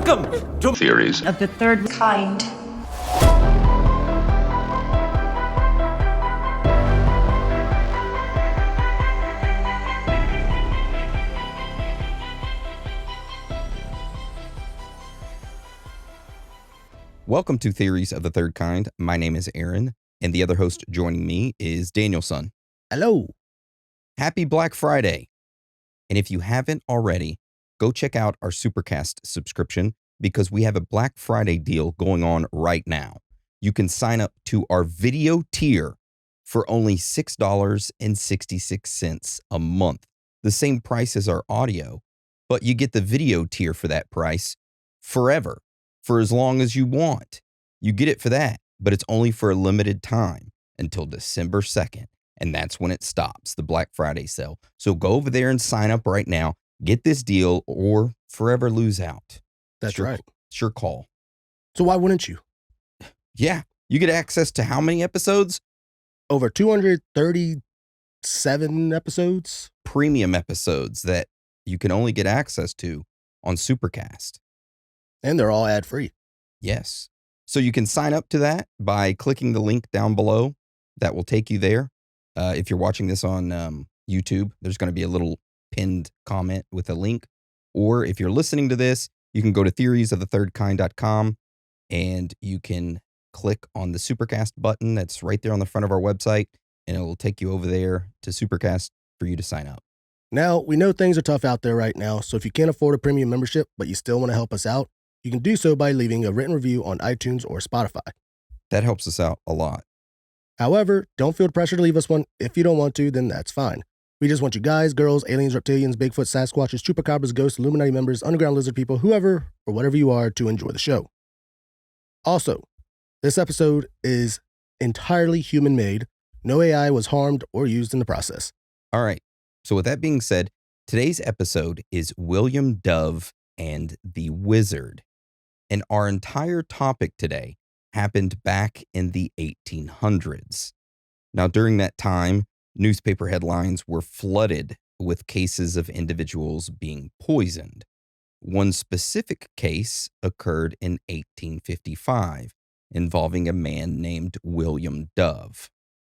Welcome to Theories of the third kind. Welcome to Theories of the Third Kind. My name is Aaron, and the other host joining me is Danielson. Hello. Happy Black Friday. And if you haven't already, go check out our Supercast subscription because we have a Black Friday deal going on right now. You can sign up to our video tier for only $6.66 a month, the same price as our audio, but you get the video tier for that price forever, for as long as you want. You get it for that, but it's only for a limited time until December 2nd. And that's when it stops, the Black Friday sale. So go over there and sign up right now. Get this deal or forever lose out. That's right. It's your call. So why wouldn't you? Yeah. You get access to how many episodes? Over 237 episodes. Premium episodes that you can only get access to on Supercast. And they're all ad-free. Yes. So you can sign up to that by clicking the link down below. That will take you there. If you're watching this on YouTube, there's going to be a little pinned comment with a link. Or if you're listening to this, you can go to theoriesofthethirdkind.com and you can click on the Supercast button that's right there on the front of our website, and it will take you over there to Supercast for you to sign up. Now, we know things are tough out there right now, so if you can't afford a premium membership, but you still want to help us out, you can do so by leaving a written review on iTunes or Spotify. That helps us out a lot. However, don't feel the pressure to leave us one. If you don't want to, then that's fine. We just want you guys, girls, aliens, reptilians, Bigfoot, Sasquatches, Chupacabras, ghosts, Illuminati members, underground lizard people, whoever or whatever you are, to enjoy the show. Also, this episode is entirely human-made. No AI was harmed or used in the process. All right. So with that being said, today's episode is William Dove and the Wizard. And our entire topic today happened back in the 1800s. Now, during that time, newspaper headlines were flooded with cases of individuals being poisoned. One specific case occurred in 1855 involving a man named William Dove.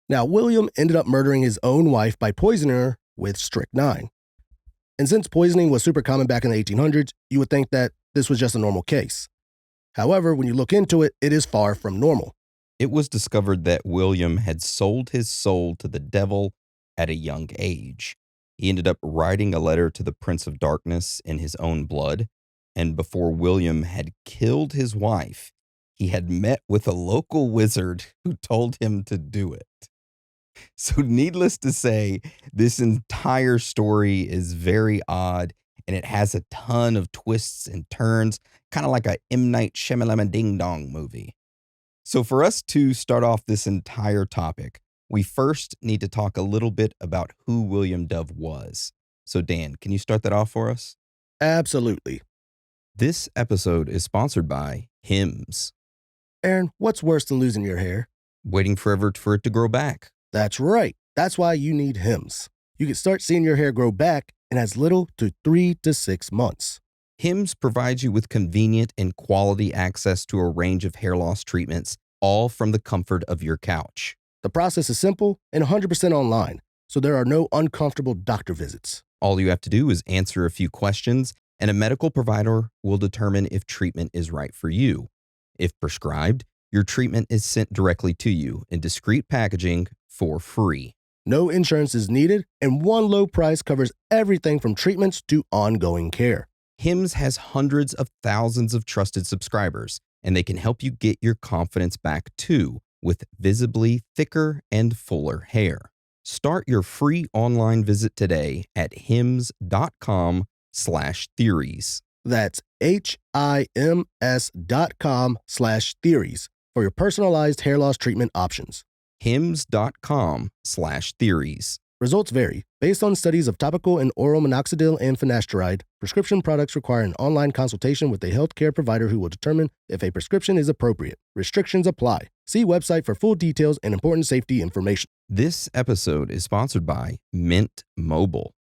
Now, William ended up murdering his own wife by poisoning her with strychnine. And since poisoning was super common back in the 1800s, you would think that this was just a normal case. However, when you look into it, it is far from normal. It was discovered that William had sold his soul to the devil at a young age. He ended up writing a letter to the Prince of Darkness in his own blood, and before William had killed his wife, he had met with a local wizard who told him to do it. So needless to say, this entire story is very odd, and it has a ton of twists and turns, kind of like a M. Night Shyamalan Ding Dong movie. So for us to start off this entire topic, we first need to talk a little bit about who William Dove was. So Dan, can you start that off for us? Absolutely. This episode is sponsored by Hims. Aaron, what's worse than losing your hair? Waiting forever for it to grow back. That's right. That's why you need Hims. You can start seeing your hair grow back in as little to 3 to 6 months. Hims provides you with convenient and quality access to a range of hair loss treatments, all from the comfort of your couch. The process is simple and 100% online, so there are no uncomfortable doctor visits. All you have to do is answer a few questions, and a medical provider will determine if treatment is right for you. If prescribed, your treatment is sent directly to you in discreet packaging for free. No insurance is needed, and one low price covers everything from treatments to ongoing care. Hims has hundreds of thousands of trusted subscribers, and they can help you get your confidence back too with visibly thicker and fuller hair. Start your free online visit today at hims.com/theories. That's HIMS.com/theories for your personalized hair loss treatment options. hims.com/theories. Results vary. Based on studies of topical and oral minoxidil and finasteride, prescription products require an online consultation with a healthcare provider who will determine if a prescription is appropriate. Restrictions apply. See website for full details and important safety information. This episode is sponsored by Mint Mobile.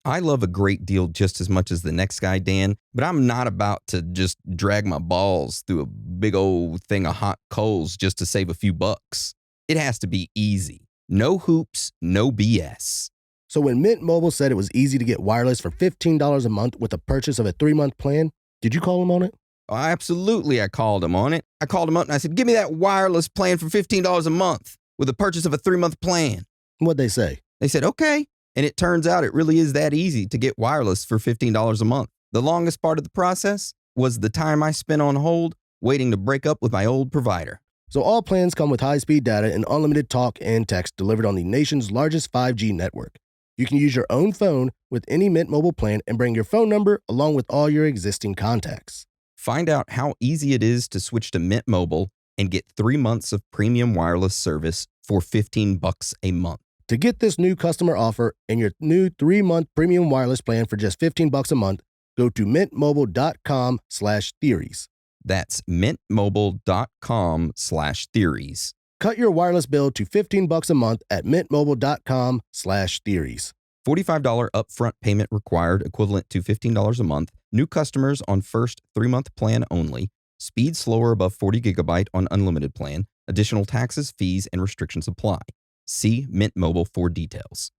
I love a great deal just as much as the next guy, Dan, but I'm not about to just drag my balls through a big old thing of hot coals just to save a few bucks. It has to be easy. No hoops, no BS. So when Mint Mobile said it was easy to get wireless for $15 a month with the purchase of a 3-month plan, did you call them on it? Oh, absolutely, I called him on it. I called him up and I said, give me that wireless plan for $15 a month with the purchase of a 3-month plan. What'd they say? They said, okay. And it turns out it really is that easy to get wireless for $15 a month. The longest part of the process was the time I spent on hold waiting to break up with my old provider. So all plans come with high-speed data and unlimited talk and text delivered on the nation's largest 5G network. You can use your own phone with any Mint Mobile plan and bring your phone number along with all your existing contacts. Find out how easy it is to switch to Mint Mobile and get 3 months of premium wireless service for $15 a month. To get this new customer offer and your new 3-month premium wireless plan for just $15 a month, go to mintmobile.com/theories. That's mintmobile.com/theories. Cut your wireless bill to $15 a month at mintmobile.com/theories. $45 upfront payment required, equivalent to $15 a month. New customers on first 3-month plan only. Speed slower above 40 gigabyte on unlimited plan. Additional taxes, fees, and restrictions apply. See Mint Mobile for details.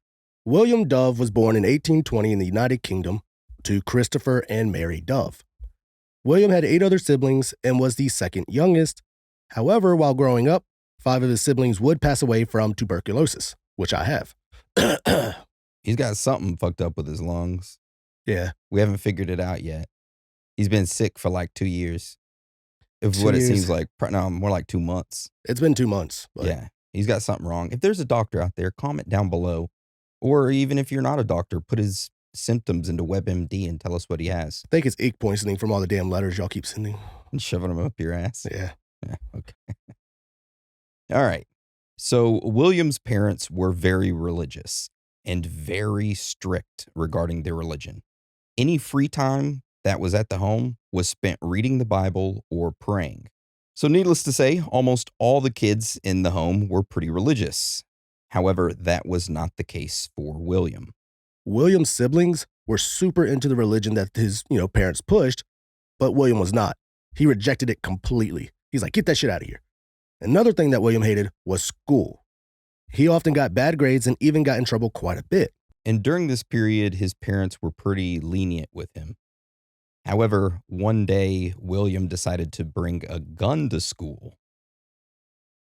William Dove was born in 1820 in the United Kingdom to Christopher and Mary Dove. William had 8 other siblings and was the second youngest. However, while growing up, 5 of his siblings would pass away from tuberculosis, which I have. He's got something fucked up with his lungs. Yeah. We haven't figured it out yet. He's been sick for like 2 years. If 2 what it years. seems like. No, more like 2 months. It's been 2 months. But Yeah. He's got something wrong. If there's a doctor out there, comment down below. Or even if you're not a doctor, put his symptoms into WebMD and tell us what he has. I think it's ink poisoning from all the damn letters y'all keep sending. And shoving them up your ass. Yeah. Yeah, okay. All right. So William's parents were very religious and very strict regarding their religion. Any free time that was at the home was spent reading the Bible or praying. So needless to say, almost all the kids in the home were pretty religious. However, that was not the case for William. William's siblings were super into the religion that his, parents pushed, but William was not. He rejected it completely. He's like, get that shit out of here. Another thing that William hated was school. He often got bad grades and even got in trouble quite a bit. And during this period, his parents were pretty lenient with him. However, one day, William decided to bring a gun to school.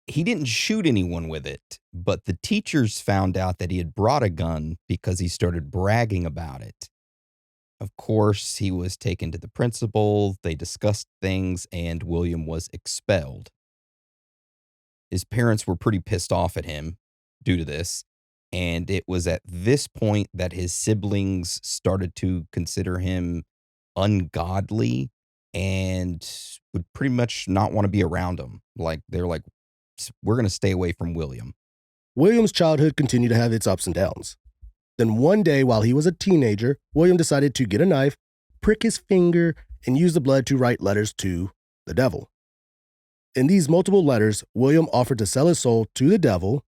He didn't shoot anyone with it, but the teachers found out that he had brought a gun because he started bragging about it. Of course, he was taken to the principal, they discussed things, and William was expelled. His parents were pretty pissed off at him due to this, and it was at this point that his siblings started to consider him ungodly and would pretty much not want to be around him. Like, they're like, we're going to stay away from William. William's childhood continued to have its ups and downs. Then one day, while he was a teenager, William decided to get a knife, prick his finger, and use the blood to write letters to the devil. In these multiple letters, William offered to sell his soul to the devil,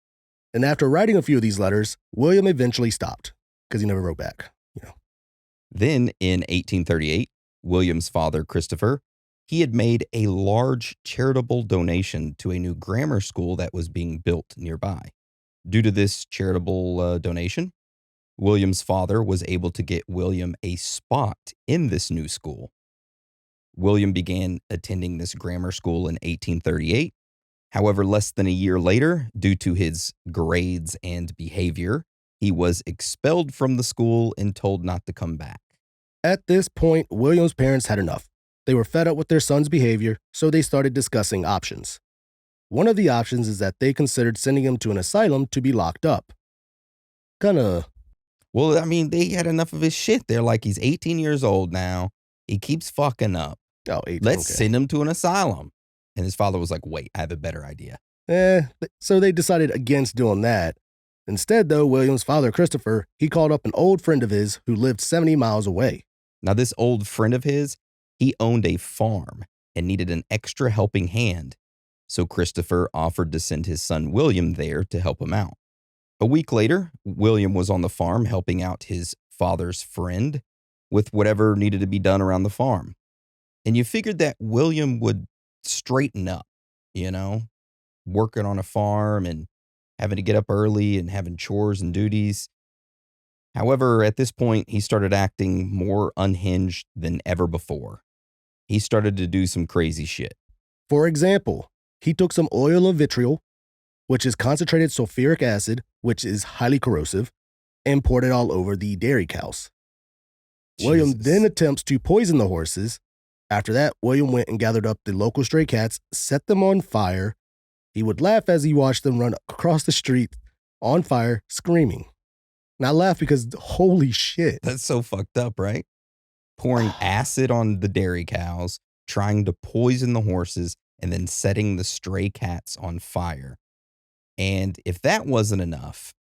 and after writing a few of these letters, William eventually stopped because he never wrote back. Then in 1838, William's father, Christopher, he had made a large charitable donation to a new grammar school that was being built nearby. Due to this charitable donation, William's father was able to get William a spot in this new school. William began attending this grammar school in 1838. However, less than a year later, due to his grades and behavior, he was expelled from the school and told not to come back. At this point, William's parents had enough. They were fed up with their son's behavior, so they started discussing options. One of the options is that they considered sending him to an asylum to be locked up. Well, I mean, they had enough of his shit. They're like, he's 18 years old now. He keeps fucking up. 18, Let's okay. send him to an asylum. And his father was like, wait, I have a better idea. So they decided against doing that. Instead, though, William's father, Christopher, he called up an old friend of his who lived 70 miles away. Now, this old friend of his, he owned a farm and needed an extra helping hand. So Christopher offered to send his son William there to help him out. A week later, William was on the farm helping out his father's friend with whatever needed to be done around the farm. And you figured that William would straighten up, you know, working on a farm and having to get up early and having chores and duties. However, at this point, he started acting more unhinged than ever before. He started to do some crazy shit. For example, he took some oil of vitriol, which is concentrated sulfuric acid, which is highly corrosive, and poured it all over the dairy cows. William Jesus. then attempts to poison the horses. After that, William went and gathered up the local stray cats, set them on fire. He would laugh as he watched them run across the street on fire, screaming. And I laugh because holy shit. That's so fucked up, right? Pouring acid on the dairy cows, trying to poison the horses, and then setting the stray cats on fire. And if that wasn't enough,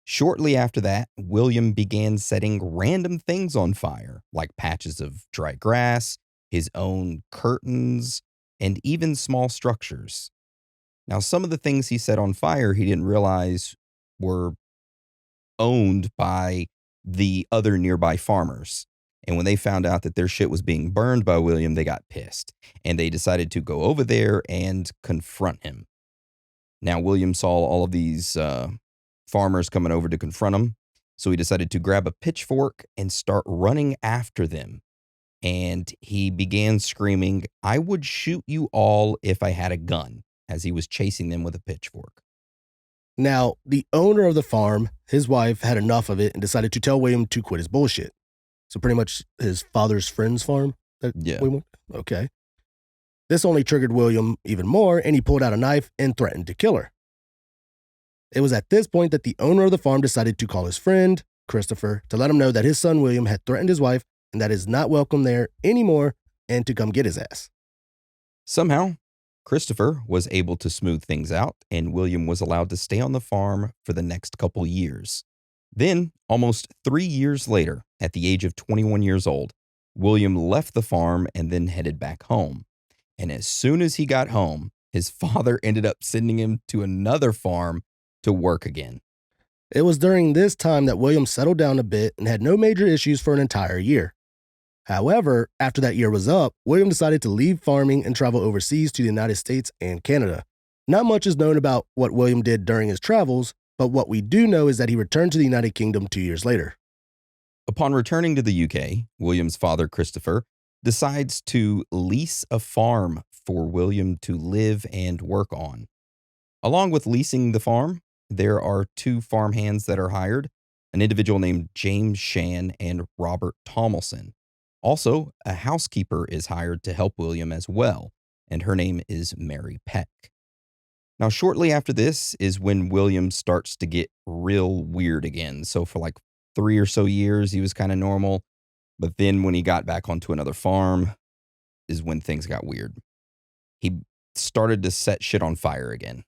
shortly after that, William began setting random things on fire, like patches of dry grass, his own curtains, and even small structures. Now, some of the things he set on fire he didn't realize were owned by the other nearby farmers. And when they found out that their shit was being burned by William, they got pissed. And they decided to go over there and confront him. Now, William saw all of these farmers coming over to confront him. So he decided to grab a pitchfork and start running after them. And he began screaming, "I would shoot you all if I had a gun," as he was chasing them with a pitchfork. Now, the owner of the farm, his wife, had enough of it and decided to tell William to quit his bullshit. So pretty much his father's friend's farm? Yeah. Okay. This only triggered William even more, and he pulled out a knife and threatened to kill her. It was at this point that the owner of the farm decided to call his friend, Christopher, to let him know that his son William had threatened his wife and that is not welcome there anymore and to come get his ass. Somehow, Christopher was able to smooth things out, and William was allowed to stay on the farm for the next couple years. Then, almost 3 years later, at the age of 21 years old, William left the farm and then headed back home. And as soon as he got home, his father ended up sending him to another farm to work again. It was during this time that William settled down a bit and had no major issues for an entire year. However, after that year was up, William decided to leave farming and travel overseas to the United States and Canada. Not much is known about what William did during his travels, but what we do know is that he returned to the United Kingdom 2 years later. Upon returning to the UK, William's father, Christopher, decides to lease a farm for William to live and work on. Along with leasing the farm, there are 2 farmhands that are hired, an individual named James Shan and Robert Tomlinson. Also, a housekeeper is hired to help William as well, and her name is Mary Peck. Now, shortly after this is when William starts to get real weird again. So for like 3 or so years, he was kind of normal. But then when he got back onto another farm is when things got weird. He started to set shit on fire again.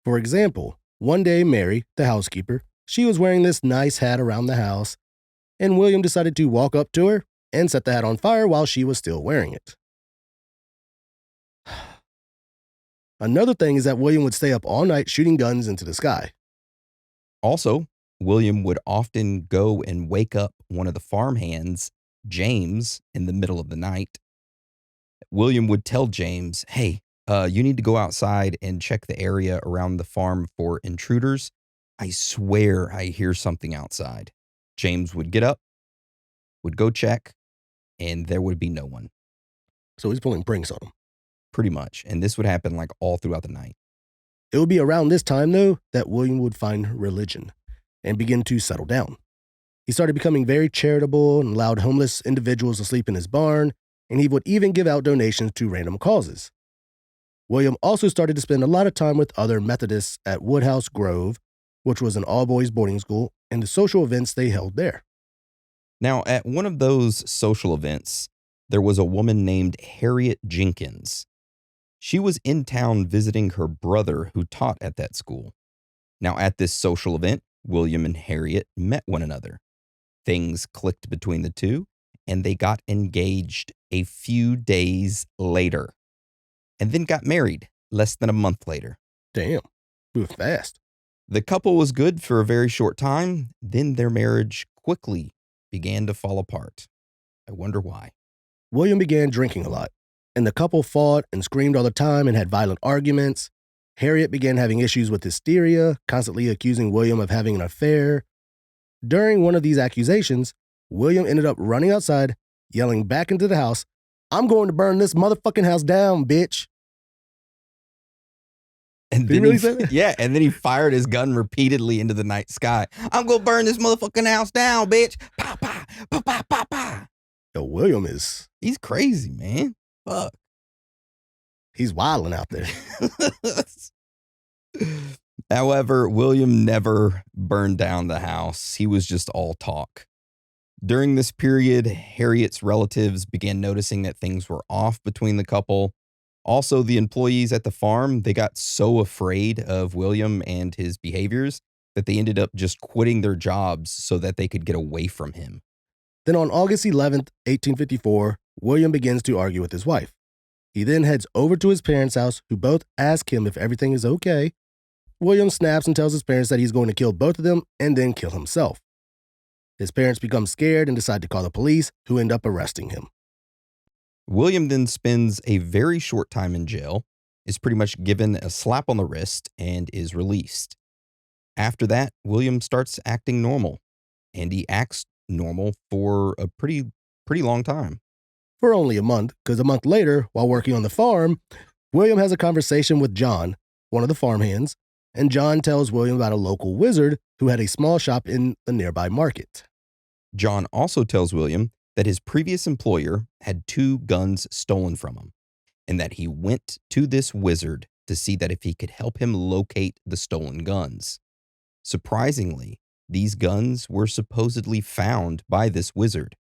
For example, one day Mary, the housekeeper, she was wearing this nice hat around the house, and William decided to walk up to her and set the hat on fire while she was still wearing it. Another thing is that William would stay up all night shooting guns into the sky. Also, William would often go and wake up one of the farmhands, James, in the middle of the night. William would tell James, "Hey, you need to go outside and check the area around the farm for intruders. I swear I hear something outside." James would get up, would go check, and there would be no one. So he's pulling pranks on him. Pretty much. And this would happen like all throughout the night. It would be around this time, though, that William would find religion and begin to settle down. He started becoming very charitable and allowed homeless individuals to sleep in his barn, and he would even give out donations to random causes. William also started to spend a lot of time with other Methodists at Woodhouse Grove, which was an all-boys boarding school, and the social events they held there. Now, at one of those social events, there was a woman named Harriet Jenkins. She was in town visiting her brother who taught at that school. Now, at this social event, William and Harriet met one another. Things clicked between the two, and they got engaged a few days later, and then got married less than a month later. Damn, moved fast. The couple was good for a very short time, then their marriage quickly began to fall apart. I wonder why. William began drinking a lot, and the couple fought and screamed all the time and had violent arguments. Harriet began having issues with hysteria, constantly accusing William of having an affair. During one of these accusations, William ended up running outside, yelling back into the house, "I'm going to burn this motherfucking house down, bitch." And Did he then really say that? yeah, and then he fired his gun repeatedly into the night sky. I'm gonna burn this motherfucking house down, bitch. Pa pa pa pa pa pa. Yo, William is, He's crazy, man. Fuck. he's wilding out there. However, William never burned down the house. He was just all talk. During this period, Harriet's relatives began noticing that things were off between the couple. Also, the employees at the farm, they got so afraid of William and his behaviors that they ended up just quitting their jobs so that they could get away from him. Then on August 11th, 1854, William begins to argue with his wife. He then heads over to his parents' house, who both ask him if everything is okay. William snaps and tells his parents that he's going to kill both of them and then kill himself. His parents become scared and decide to call the police, who end up arresting him. William then spends a very short time in jail, is pretty much given a slap on the wrist, and is released. After that, William starts acting normal, and he acts normal for a pretty long time. For only a month, because a month later, while working on the farm, William has a conversation with John, one of the farmhands, and John tells William about a local wizard who had a small shop in the nearby market. John also tells William that his previous employer had 2 guns stolen from him, and that he went to this wizard to see that if he could help him locate the stolen guns. Surprisingly, these guns were supposedly found by this wizard.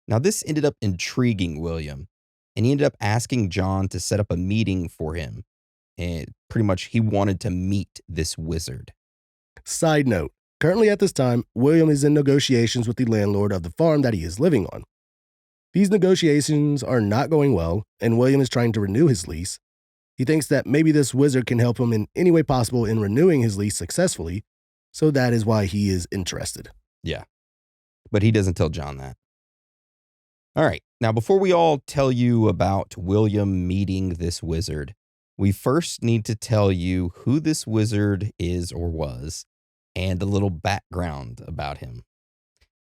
Now, this ended up intriguing William, and he ended up asking John to set up a meeting for him. And pretty much he wanted to meet this wizard. Side note, currently at this time, William is in negotiations with the landlord of the farm that he is living on. These negotiations are not going well, and William is trying to renew his lease. He thinks that maybe this wizard can help him in any way possible in renewing his lease successfully, so that is why he is interested. Yeah. But he doesn't tell John that. All right. Now, before we all tell you about William meeting this wizard, we first need to tell you who this wizard is or was, and a little background about him.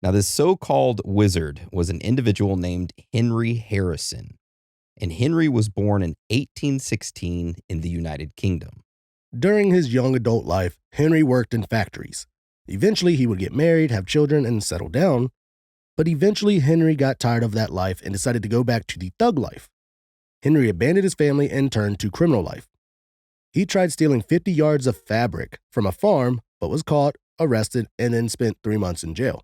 Now, this so-called wizard was an individual named Henry Harrison, and Henry was born in 1816 in the United Kingdom. During his young adult life, Henry worked in factories. Eventually, he would get married, have children, and settle down. But eventually, Henry got tired of that life and decided to go back to the thug life. Henry abandoned his family and turned to criminal life. He tried stealing 50 yards of fabric from a farm, but was caught, arrested, and then spent 3 months in jail.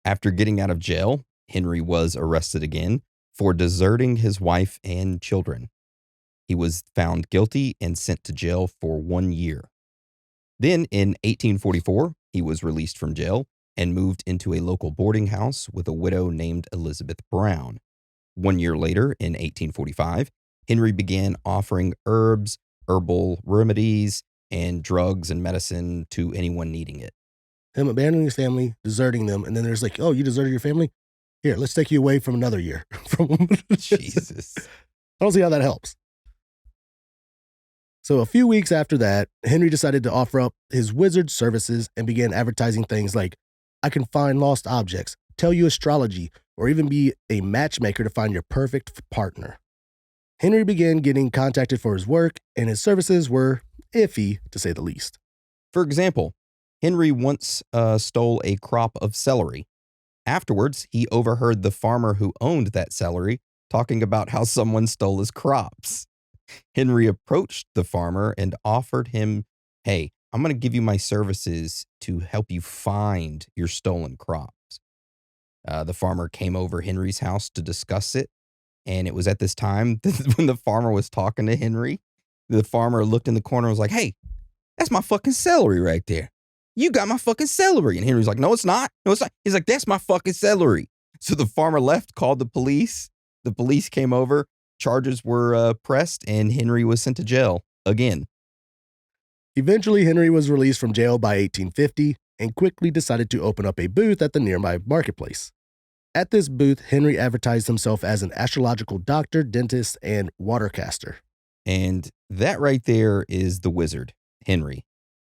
After getting out of jail, Henry was arrested again for deserting his wife and children. He was found guilty and sent to jail for 1 year. Then in 1844, he was released from jail and moved into a local boarding house with a widow named Elizabeth Brown. 1 year later, in 1845, Henry began offering herbs, herbal remedies, and drugs and medicine to anyone needing it. Him abandoning his family, deserting them, and then there's like, oh, you deserted your family? Here, let's take you away from another year. Jesus. I don't see how that helps. So a few weeks after that, Henry decided to offer up his wizard services and began advertising things like, I can find lost objects, tell you astrology, or even be a matchmaker to find your perfect partner. Henry began getting contacted for his work, and his services were iffy, to say the least. For example, Henry once stole a crop of celery. Afterwards, he overheard the farmer who owned that celery talking about how someone stole his crops. Henry approached the farmer and offered him, hey, I'm going to give you my services to help you find your stolen crops. The farmer came over Henry's house to discuss it. And it was at this time when the farmer was talking to Henry, the farmer looked in the corner and was like, hey, that's my fucking celery right there. You got my fucking celery. And Henry's like, no, it's not. No, it's not. He's like, that's my fucking celery. So the farmer left, called the police. The police came over. Charges were pressed, and Henry was sent to jail again. Eventually, Henry was released from jail by 1850, and quickly decided to open up a booth at the nearby marketplace. At this booth, Henry advertised himself as an astrological doctor, dentist, and watercaster. And that right there is the wizard, Henry.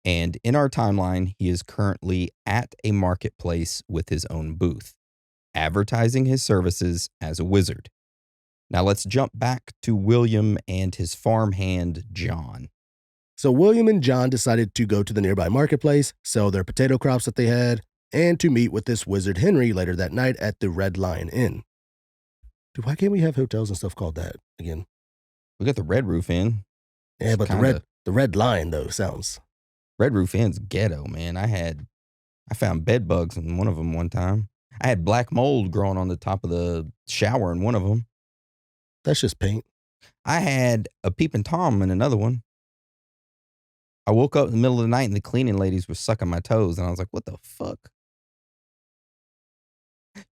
And in our timeline, he is currently at a marketplace with his own booth, advertising his services as a wizard. Now let's jump back to William and his farmhand, John. So William and John decided to go to the nearby marketplace, sell their potato crops that they had, and to meet with this wizard Henry later that night at the Red Lion Inn. Dude, why can't we have hotels and stuff called that again? We got the Red Roof Inn. Yeah, It's but kinda- the Red Lion though sounds. Red Roof Inn's ghetto, man. I found bed bugs in one of them one time. I had black mold growing on the top of the shower in one of them. That's just paint. I had a peeping Tom in another one. I woke up in the middle of the night and the cleaning ladies were sucking my toes, and I was like, what the fuck?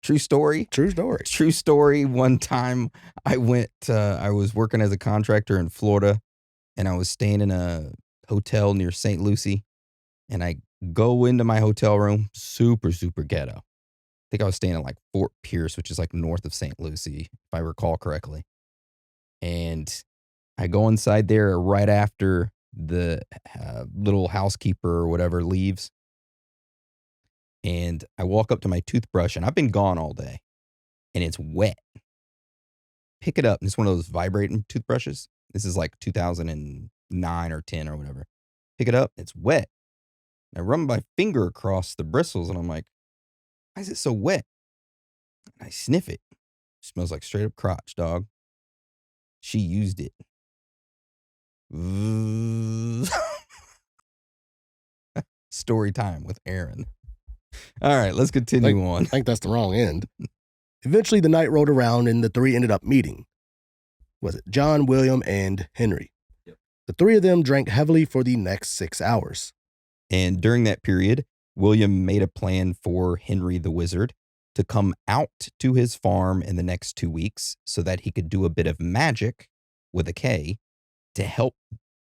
True story. True story. True story. One time I was working as a contractor in Florida, and I was staying in a hotel near St. Lucie, and I go into my hotel room, super, super ghetto. I think I was staying at like Fort Pierce, which is like north of St. Lucie, if I recall correctly. And I go inside there right after the little housekeeper or whatever leaves. And I walk up to my toothbrush, and I've been gone all day, and it's wet. Pick it up, and it's one of those vibrating toothbrushes. This is like 2009 or 10 or whatever. Pick it up, it's wet. And I run my finger across the bristles, and I'm like, why is it so wet? And I sniff it. Smells like straight up crotch, dog. She used it. Story time with Aaron. All right, let's continue on. I think that's the wrong end. Eventually, the night rolled around and the three ended up meeting. Was it John, William, and Henry? Yep. The three of them drank heavily for the next 6 hours. And during that period, William made a plan for Henry the Wizard to come out to his farm in the next 2 weeks so that he could do a bit of magic with a K to help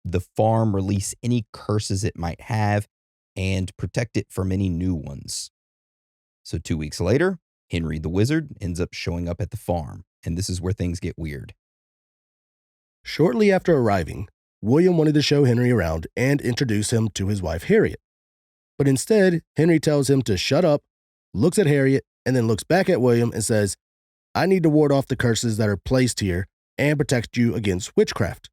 the farm release any curses it might have and protect it from any new ones. So 2 weeks later, Henry the Wizard ends up showing up at the farm, and this is where things get weird. Shortly after arriving, William wanted to show Henry around and introduce him to his wife, Harriet. But instead, Henry tells him to shut up, looks at Harriet, and then looks back at William and says, I need to ward off the curses that are placed here and protect you against witchcraft.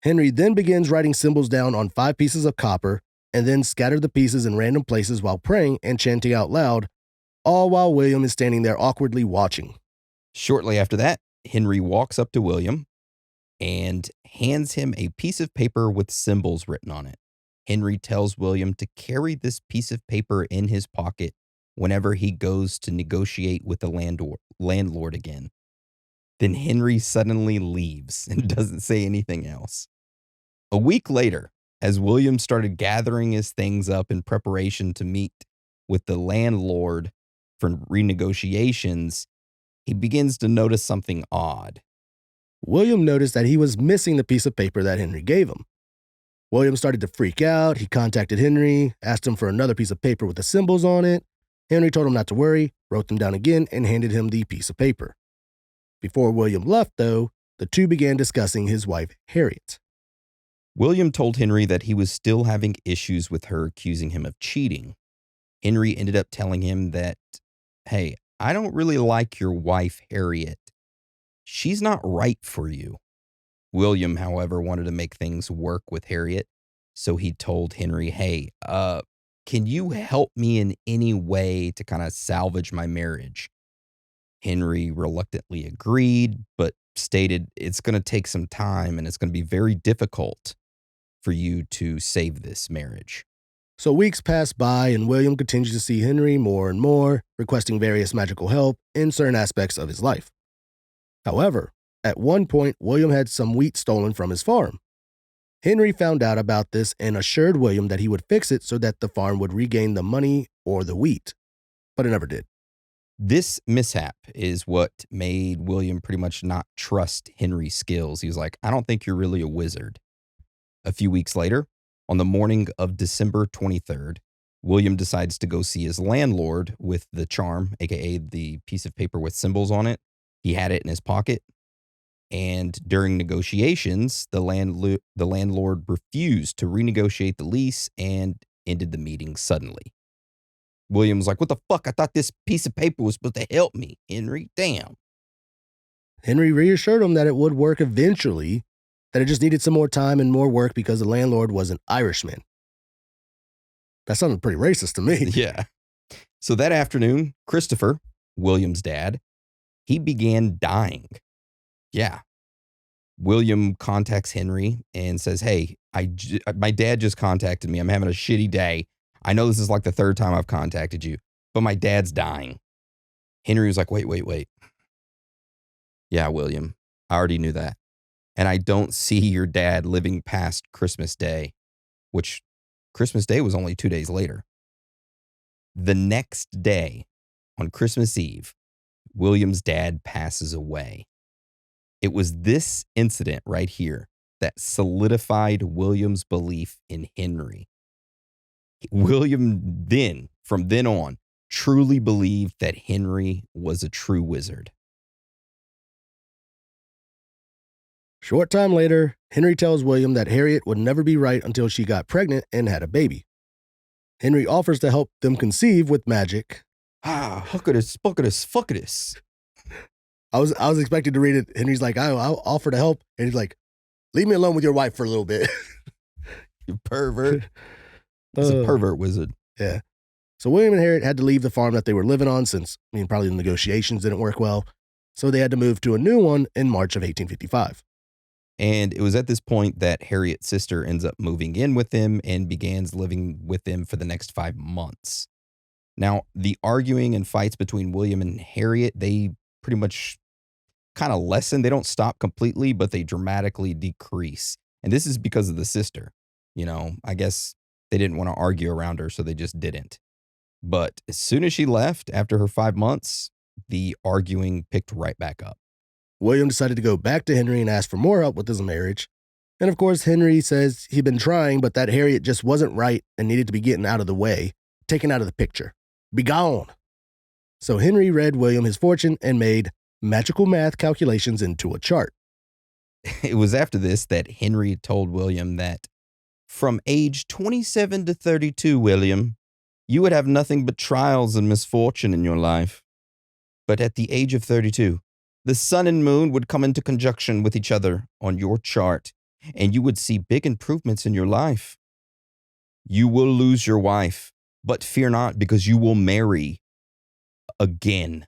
Henry then begins writing symbols down on 5 pieces of copper and then scattered the pieces in random places while praying and chanting out loud, all while William is standing there awkwardly watching. Shortly after that, Henry walks up to William and hands him a piece of paper with symbols written on it. Henry tells William to carry this piece of paper in his pocket whenever he goes to negotiate with the landlord again. Then Henry suddenly leaves and doesn't say anything else. A week later, as William started gathering his things up in preparation to meet with the landlord for renegotiations, he begins to notice something odd. William noticed that he was missing the piece of paper that Henry gave him. William started to freak out. He contacted Henry, asked him for another piece of paper with the symbols on it. Henry told him not to worry, wrote them down again, and handed him the piece of paper. Before William left, though, the two began discussing his wife, Harriet. William told Henry that he was still having issues with her accusing him of cheating. Henry ended up telling him that, hey, I don't really like your wife, Harriet. She's not right for you. William, however, wanted to make things work with Harriet, so he told Henry, hey, can you help me in any way to kind of salvage my marriage? Henry reluctantly agreed, but stated it's going to take some time and it's going to be very difficult for you to save this marriage. So weeks passed by, and William continued to see Henry more and more, requesting various magical help in certain aspects of his life. However, at one point, William had some wheat stolen from his farm. Henry found out about this and assured William that he would fix it so that the farm would regain the money or the wheat, but it never did. This mishap is what made William pretty much not trust Henry's skills. He was like, I don't think you're really a wizard. A few weeks later, on the morning of December 23rd, William decides to go see his landlord with the charm, aka the piece of paper with symbols on it. He had it in his pocket. And during negotiations, the landlord refused to renegotiate the lease and ended the meeting suddenly. William's like, "What the fuck? I thought this piece of paper was supposed to help me, Henry. Damn." Henry reassured him that it would work eventually, that it just needed some more time and more work because the landlord was an Irishman. That sounded pretty racist to me. Yeah. So that afternoon, Christopher, William's dad, he began dying. Yeah. William contacts Henry and says, "Hey, my dad just contacted me. I'm having a shitty day. I know this is like the third time I've contacted you, but my dad's dying." Henry was like, wait. "Yeah, William, I already knew that. And I don't see your dad living past Christmas Day," which Christmas Day was only 2 days later. The next day, on Christmas Eve, William's dad passes away. It was this incident right here that solidified William's belief in Henry. William then, from then on, truly believed that Henry was a true wizard. Short time later, Henry tells William that Harriet would never be right until she got pregnant and had a baby. Henry offers to help them conceive with magic. Huckadus, buckadus, fuckadus. I was expecting to read it. Henry's like, I'll offer to help. And he's like, "Leave me alone with your wife for a little bit." You pervert. He's a pervert wizard. Yeah. So William and Harriet had to leave the farm that they were living on since, probably the negotiations didn't work well. So they had to move to a new one in March of 1855. And it was at this point that Harriet's sister ends up moving in with him and begins living with them for the next 5 months. Now, the arguing and fights between William and Harriet, they pretty much kind of lessen. They don't stop completely, but they dramatically decrease. And this is because of the sister. I guess they didn't want to argue around her, so they just didn't. But as soon as she left, after her 5 months, the arguing picked right back up. William decided to go back to Henry and ask for more help with his marriage. And of course, Henry says he'd been trying, but that Harriet just wasn't right and needed to be getting out of the way, taken out of the picture. Be gone. So Henry read William his fortune and made magical math calculations into a chart. It was after this that Henry told William that from age 27 to 32, William, you would have nothing but trials and misfortune in your life. But at the age of 32, the sun and moon would come into conjunction with each other on your chart, and you would see big improvements in your life. You will lose your wife, but fear not, because you will marry again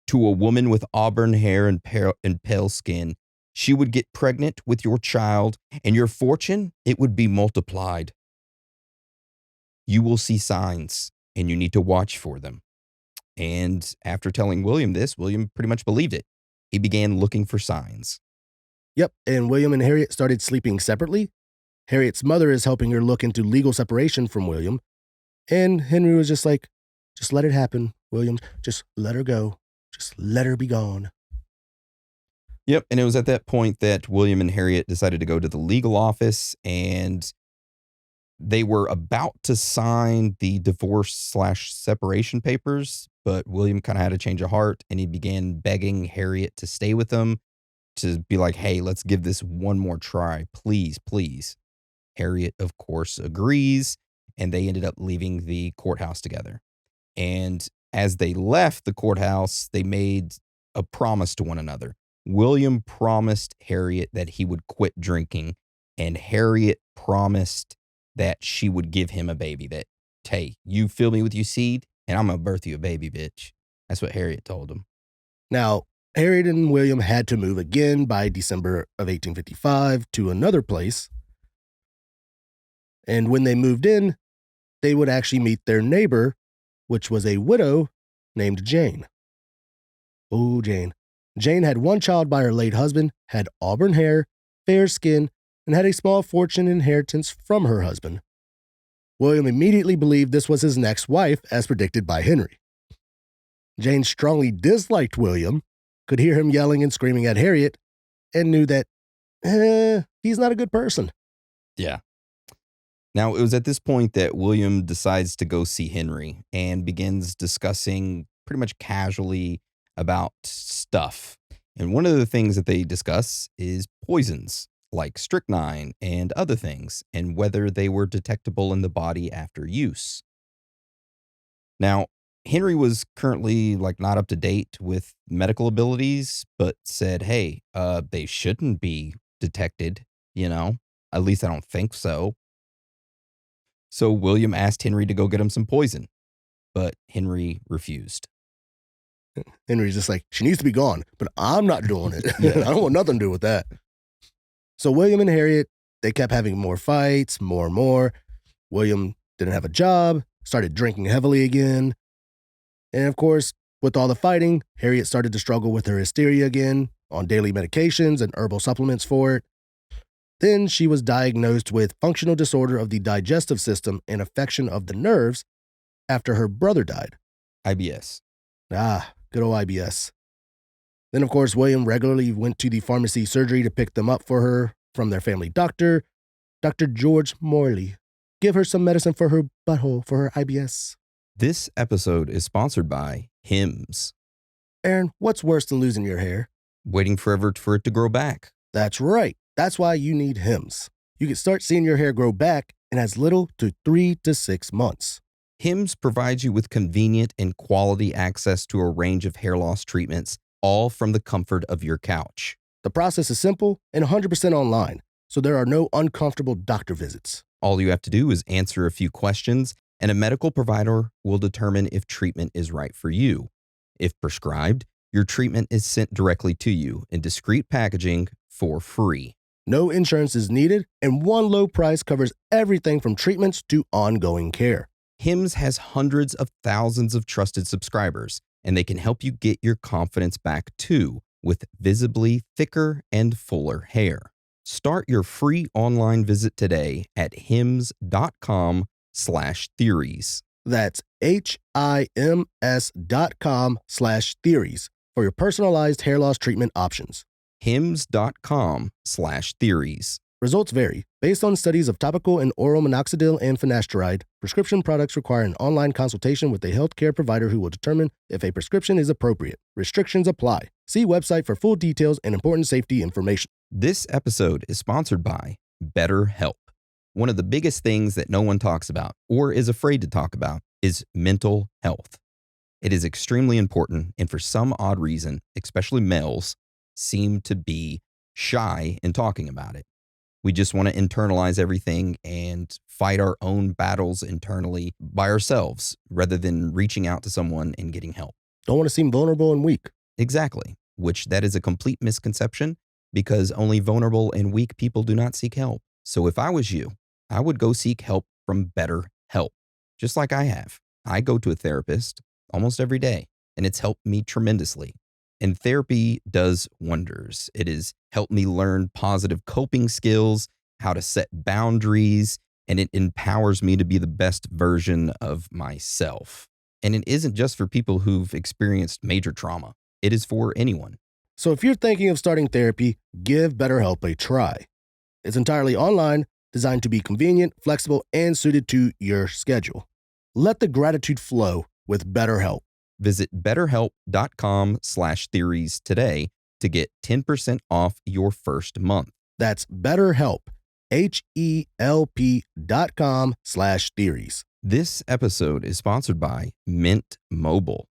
to a woman with auburn hair and pale skin. She would get pregnant with your child, and your fortune, it would be multiplied. You will see signs, and you need to watch for them. And after telling William this, William pretty much believed it. He began looking for signs. Yep, and William and Harriet started sleeping separately. Harriet's mother is helping her look into legal separation from William. And Henry was just like, "Just let it happen, William. Just let her go. Just let her be gone." Yep, and it was at that point that William and Harriet decided to go to the legal office, and they were about to sign the divorce/separation papers, but William kind of had a change of heart, and he began begging Harriet to stay with him, to be like, "Hey, let's give this one more try. Please, please." Harriet, of course, agrees, and they ended up leaving the courthouse together. And as they left the courthouse, they made a promise to one another. William promised Harriet that he would quit drinking, and Harriet promised that she would give him a baby. That, "Hey, you fill me with your seed, and I'm going to birth you a baby, bitch." That's what Harriet told him. Now, Harriet and William had to move again by December of 1855 to another place. And when they moved in, they would actually meet their neighbor, which was a widow named Jane. Oh, Jane. Jane had one child by her late husband, had auburn hair, fair skin, and had a small fortune inheritance from her husband. William immediately believed this was his next wife, as predicted by Henry. Jane strongly disliked William, could hear him yelling and screaming at Harriet, and knew that, he's not a good person. Yeah. Now, it was at this point that William decides to go see Henry and begins discussing pretty much casually about stuff. And one of the things that they discuss is poisons, like strychnine and other things, and whether they were detectable in the body after use. Now, Henry was currently like not up to date with medical abilities, but said, "Hey, they shouldn't be detected, you know? At least I don't think so." So William asked Henry to go get him some poison, but Henry refused. Henry's just like, she needs to be gone, but I'm not doing it. Yeah. I don't want nothing to do with that. So William and Harriet, they kept having more fights, more and more. William didn't have a job, started drinking heavily again. And of course, with all the fighting, Harriet started to struggle with her hysteria again, on daily medications and herbal supplements for it. Then she was diagnosed with functional disorder of the digestive system and affection of the nerves after her brother died. IBS. Ah, good old IBS. Then, of course, William regularly went to the pharmacy surgery to pick them up for her from their family doctor, Dr. George Morley. Give her some medicine for her butthole for her IBS. This episode is sponsored by Hims. Aaron, what's worse than losing your hair? Waiting forever for it to grow back. That's right. That's why you need Hims. You can start seeing your hair grow back in as little to 3 to 6 months. Hims provides you with convenient and quality access to a range of hair loss treatments, all from the comfort of your couch. The process is simple and 100% online, so there are no uncomfortable doctor visits. All you have to do is answer a few questions, and a medical provider will determine if treatment is right for you. If prescribed, your treatment is sent directly to you in discreet packaging for free. No insurance is needed, and one low price covers everything from treatments to ongoing care. Hims has hundreds of thousands of trusted subscribers, and they can help you get your confidence back too with visibly thicker and fuller hair. Start your free online visit today at hims.com/theories. That's HIMS.com/theories for your personalized hair loss treatment options. hims.com/theories. Results vary. Based on studies of topical and oral minoxidil and finasteride, prescription products require an online consultation with a healthcare provider who will determine if a prescription is appropriate. Restrictions apply. See website for full details and important safety information. This episode is sponsored by BetterHelp. One of the biggest things that no one talks about or is afraid to talk about is mental health. It is extremely important, and for some odd reason, especially males, seem to be shy in talking about it. We just want to internalize everything and fight our own battles internally by ourselves rather than reaching out to someone and getting help. Don't want to seem vulnerable and weak. Exactly, which that is a complete misconception because only vulnerable and weak people do not seek help. So if I was you, I would go seek help from BetterHelp, just like I have. I go to a therapist almost every day, and it's helped me tremendously. And therapy does wonders. It has helped me learn positive coping skills, how to set boundaries, and it empowers me to be the best version of myself. And it isn't just for people who've experienced major trauma. It is for anyone. So if you're thinking of starting therapy, give BetterHelp a try. It's entirely online, designed to be convenient, flexible, and suited to your schedule. Let the gratitude flow with BetterHelp. Visit betterhelp.com/theories today to get 10% off your first month. That's BetterHelp, HELP.com/theories. This episode is sponsored by Mint Mobile.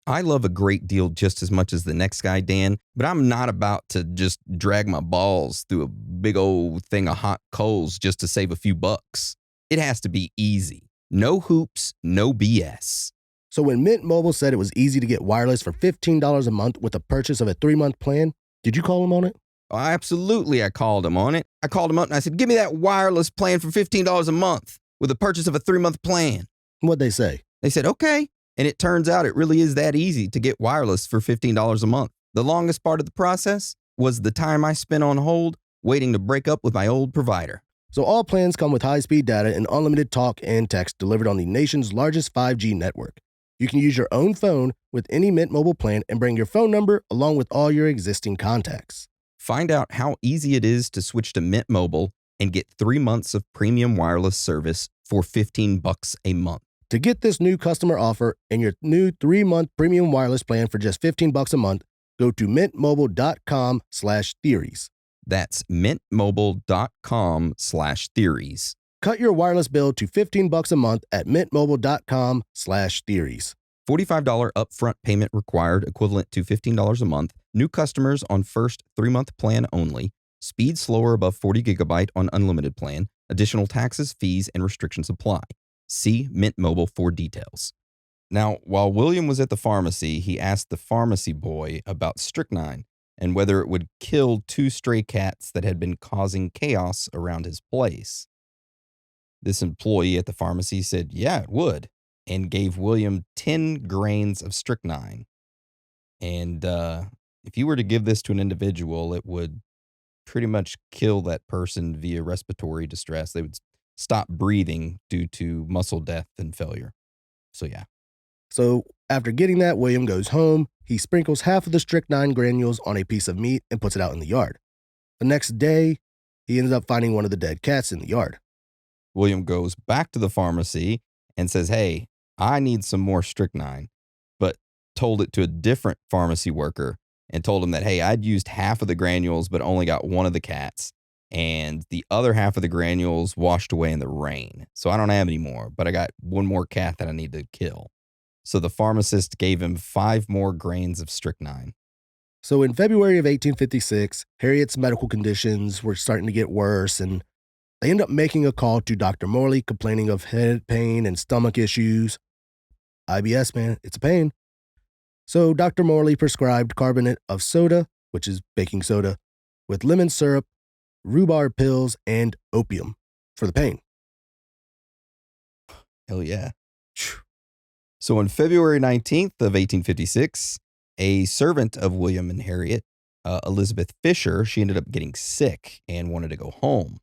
I love a great deal just as much as the next guy, Dan, but I'm not about to just drag my balls through a big old thing of hot coals just to save a few bucks. It has to be easy. No hoops, no BS. So when Mint Mobile said it was easy to get wireless for $15 a month with the purchase of a 3-month plan, did you call them on it? Absolutely, I called him on it. I called him up and I said, give me that wireless plan for $15 a month with the purchase of a 3-month plan. What'd they say? They said, okay. And it turns out it really is that easy to get wireless for $15 a month. The longest part of the process was the time I spent on hold waiting to break up with my old provider. So all plans come with high-speed data and unlimited talk and text delivered on the nation's largest 5G network. You can use your own phone with any Mint Mobile plan and bring your phone number along with all your existing contacts. Find out how easy it is to switch to Mint Mobile and get 3 months of premium wireless service for $15 a month. To get this new customer offer and your new 3-month premium wireless plan for just $15 a month, go to mintmobile.com/theories. That's mintmobile.com/theories. Cut your wireless bill to $15 a month at mintmobile.com/theories. $45 upfront payment required, equivalent to $15 a month. New customers on first 3-month plan only. Speed slower above 40 gigabyte on unlimited plan. Additional taxes, fees, and restrictions apply. See Mint Mobile for details. Now, while William was at the pharmacy, he asked the pharmacy boy about strychnine and whether it would kill 2 stray cats that had been causing chaos around his place. This employee at the pharmacy said, yeah, it would, and gave William 10 grains of strychnine. And if you were to give this to an individual, it would pretty much kill that person via respiratory distress. They would stop breathing due to muscle death and failure. So, yeah. So after getting that, William goes home. He sprinkles half of the strychnine granules on a piece of meat and puts it out in the yard. The next day, he ends up finding one of the dead cats in the yard. William goes back to the pharmacy and says, hey, I need some more strychnine, but told it to a different pharmacy worker and told him that, hey, I'd used half of the granules, but only got one of the cats. And the other half of the granules washed away in the rain. So I don't have any more, but I got one more cat that I need to kill. So the pharmacist gave him 5 more grains of strychnine. So in February of 1856, Harriet's medical conditions were starting to get worse, and they end up making a call to Dr. Morley complaining of head pain and stomach issues. IBS, man, it's a pain. So Dr. Morley prescribed carbonate of soda, which is baking soda, with lemon syrup, rhubarb pills, and opium for the pain. Hell yeah. So on February 19th of 1856, a servant of William and Harriet, Elizabeth Fisher, she ended up getting sick and wanted to go home.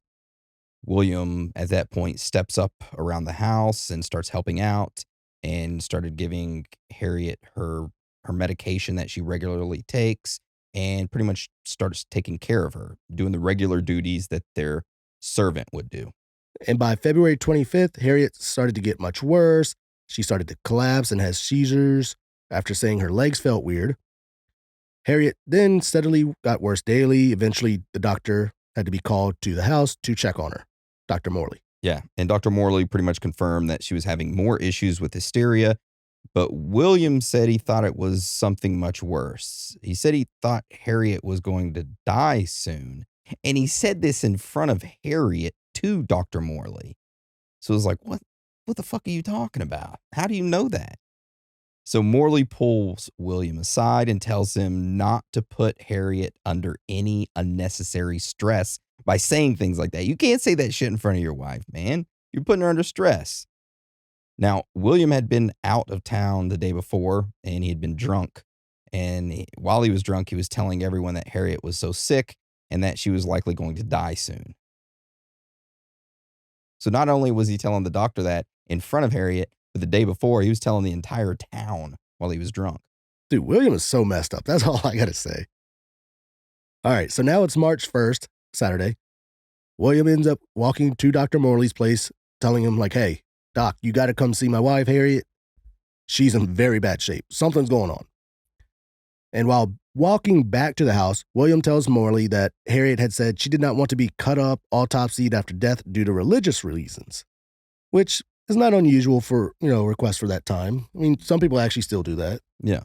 William, at that point, steps up around the house and starts helping out and started giving Harriet her medication that she regularly takes and pretty much starts taking care of her, doing the regular duties that their servant would do. And by February 25th, Harriet started to get much worse. She started to collapse and has seizures after saying her legs felt weird. Harriet then steadily got worse daily. Eventually, the doctor had to be called to the house to check on her, Dr. Morley. Yeah, and Dr. Morley pretty much confirmed that she was having more issues with hysteria, but William said he thought it was something much worse. He said he thought Harriet was going to die soon, and he said this in front of Harriet to Dr. Morley. So it was like, what the fuck are you talking about? How do you know that? So Morley pulls William aside and tells him not to put Harriet under any unnecessary stress by saying things like that. You can't say that shit in front of your wife, man. You're putting her under stress. Now, William had been out of town the day before, and he had been drunk. And while he was drunk, he was telling everyone that Harriet was so sick and that she was likely going to die soon. So not only was he telling the doctor that in front of Harriet, but the day before, he was telling the entire town while he was drunk. Dude, William is so messed up. That's all I got to say. All right, so now it's March 1st, Saturday. William ends up walking to Dr. Morley's place, telling him, like, hey, Doc, you got to come see my wife, Harriet. She's in very bad shape. Something's going on. And while walking back to the house, William tells Morley that Harriet had said she did not want to be cut up, autopsied after death due to religious reasons, which is not unusual for, requests for that time. I mean, some people actually still do that. Yeah.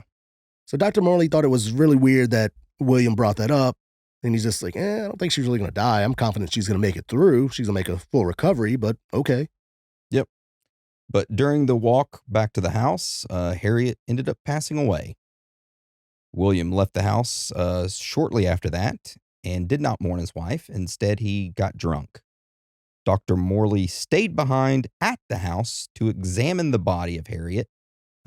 So Dr. Morley thought it was really weird that William brought that up. And he's just like, I don't think she's really going to die. I'm confident she's going to make it through. She's going to make a full recovery, but okay. Yep. But during the walk back to the house, Harriet ended up passing away. William left the house shortly after that and did not mourn his wife. Instead, he got drunk. Dr. Morley stayed behind at the house to examine the body of Harriet